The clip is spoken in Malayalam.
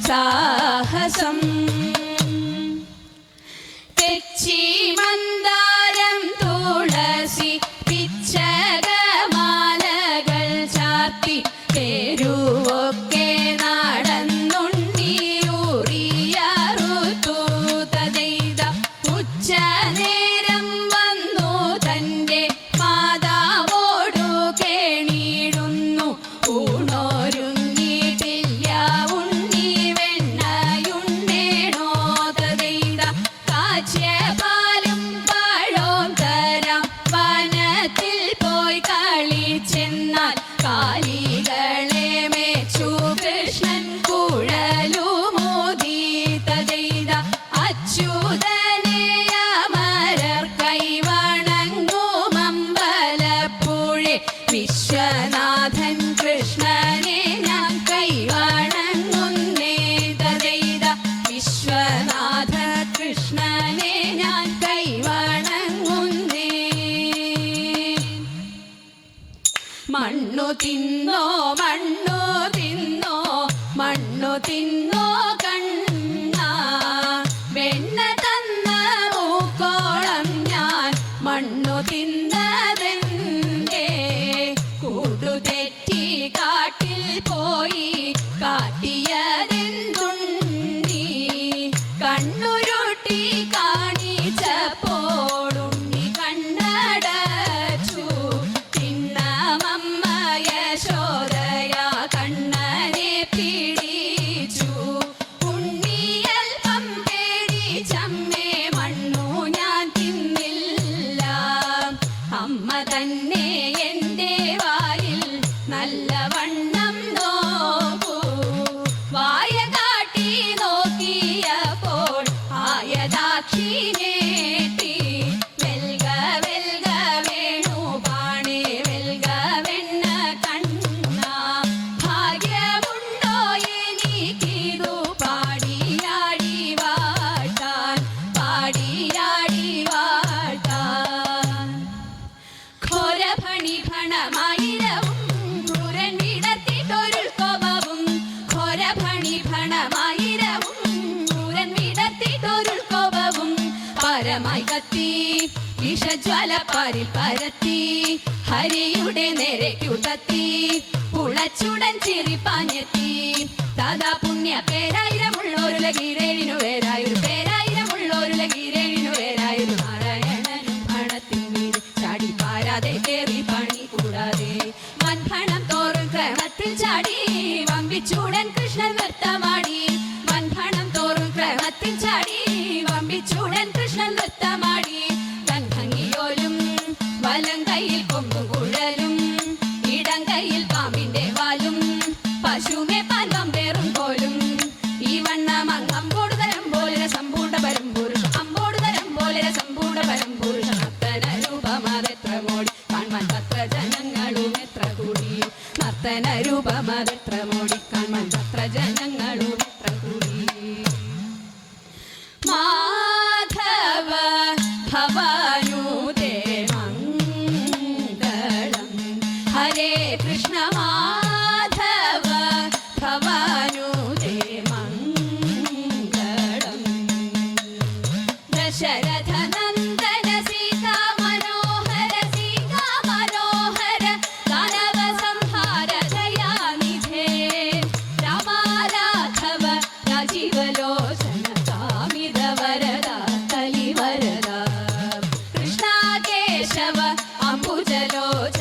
സാഹസം തെരുവൊക്കെ നടന്നുണ്ണിയൂറിയറുത്തു തതെയ്ത ഉച്ച നേരം വന്നു തൻ്റെ മാതാവോടു കേണിടുന്നു. ഊണോരുങ്ങിയിട്ടില്ല ഉണ്ണി വെണ്ണയുണ്ണേണോ തതെയ്ത കാച്ചിയ പാലും പഴവും തരാം വനത്തിൽ പോയി കളിച്ചെന്നാൽ കാലികളെ മേച്ചു കൃഷ്ണൻ കുഴലുമോദി തതെയ്ത അച്യുതനെ അമരർ കൈവണങ്ങുമമ്പലപ്പുഴെ വിശ്വനാഥൻ കൃഷ്ണനെ ഞാൻ കൈവണങ്ങുന്നേ തതെയ്ത വിശ്വനാഥ കൃഷ്ണനെ ഞാൻ കൈവണങ്ങുന്നേ. മണ്ണു തിന്നോ മണ്ണു തിന്നോ മണ്ണു തിന്നോ കണ്ണ വെണ്ണ തന്ന മൂക്കോളം ഞാൻ മണ്ണു തിന്നതെന്തേ കൂടുതെറ്റി കാട്ടിൽ പോയി കാട്ടിയതെന്തുണ്ണി കണ്ണുരുട്ടി കാണിച്ചപ്പോഴുണ്ണി കണ്ണടച്ചു. തിന്നമമ്മ യശോദയ കണ്ണനെ പിടിച്ചു. ഉണ്ണിയൽപ്പം പേടിച്ചമ്മേ മണ്ണു ഞാൻ തിന്നില്ല. അമ്മ തന്നെ എൻ്റെ വായിൽ നല്ലവണ്ണം നോക്കൂ. വായ കാട്ടി നോക്കിയപ്പോൾ ആയദാക്ഷിണേട്ടി വെൽക വെൽക വേണു പാണേ വെൽക വെണ്ണ കണ്ണ ഭാഗ്യമുണ്ടോ എനിക്കിതു പാടിയാടി വാട്ടാൻ പാടിയാടി വാട്ടാൻ. ഘോരഭണി ഭണമായിരവും ക്രൂരൻ വിടത്തിട്ടൊരുൾക്കോപവും ഘോരഭണി ഭണമായിരവും ക്രൂരൻ വിടത്തിട്ടൊരുൾക്കോപവും പരമായി കത്തി വിഷജ്വാല പാരിൽ പരത്തി ഹരിയുടെ നേരേക്കുതത്തി പുളച്ചുടൻ ചിരിപ്പാഞ്ഞെത്തി. താതാ പുണ്യ പേരായിരമുള്ളൊരു ലഗീരേഴിനു വേരായൊരു പേരായിരമുള്ളൊരു ലഗീരേഴിനു വേരായൊരു നാരായണനും ഭണത്തിൻ മീത് ചാടി പാരാതെ കേറി പണി കൂടാതെ വൻഭണം തോറും ക്രമത്തിൽ ചാടി വമ്പിച്ചൂടൻ കൃഷ്ണൻ നൃത്തമാടി. വൻഭണം തോറും ക്രമത്തിൽ ചാടി വമ്പിച്ചൂടൻ കൃഷ്ണൻ നൃത്തമാടി. കൺഭംഗിയോലും വലം കയ്യിൽ കൊമ്പും കുഴലും ഇടം കയ്യിൽ പാമ്പിന്റെ വാലും പശുമെ പാൻപം പേറും പോലും ഈ വണ്ണം അമ്പോടുതരം പോലെ സമ്പൂർണ്ണ പരമ്പുരുഷ അമ്പോടുതരം പോലെ സമ്പൂർണ്ണ പരമ്പുരുഷ നർത്തന രൂപമതെത്ര മോടി കാൺമാൻ തത്ര ജനങ്ങളും എത്ര കൂടി. നർത്തന രൂപമതെത്ര മോടി കാൺമാൻ തത്ര ജനങ്ങളും എത്ര കൂടി. മാധവ ഭവാനുദേ മംഗളം ഹരേ കൃഷ്ണ മാധവ ഭവാനുദേ മംഗളം. ദശരഥ നന്ദന സീതാ മനോഹര സീതാ മനോഹര ദാനവ സംഹാര ദയാനിധേ രാമ രാഘവ രാജീവലോചന കാമിത വരദ കലിവരദ കൃഷ്ണ കേശവ അംബുജലോചന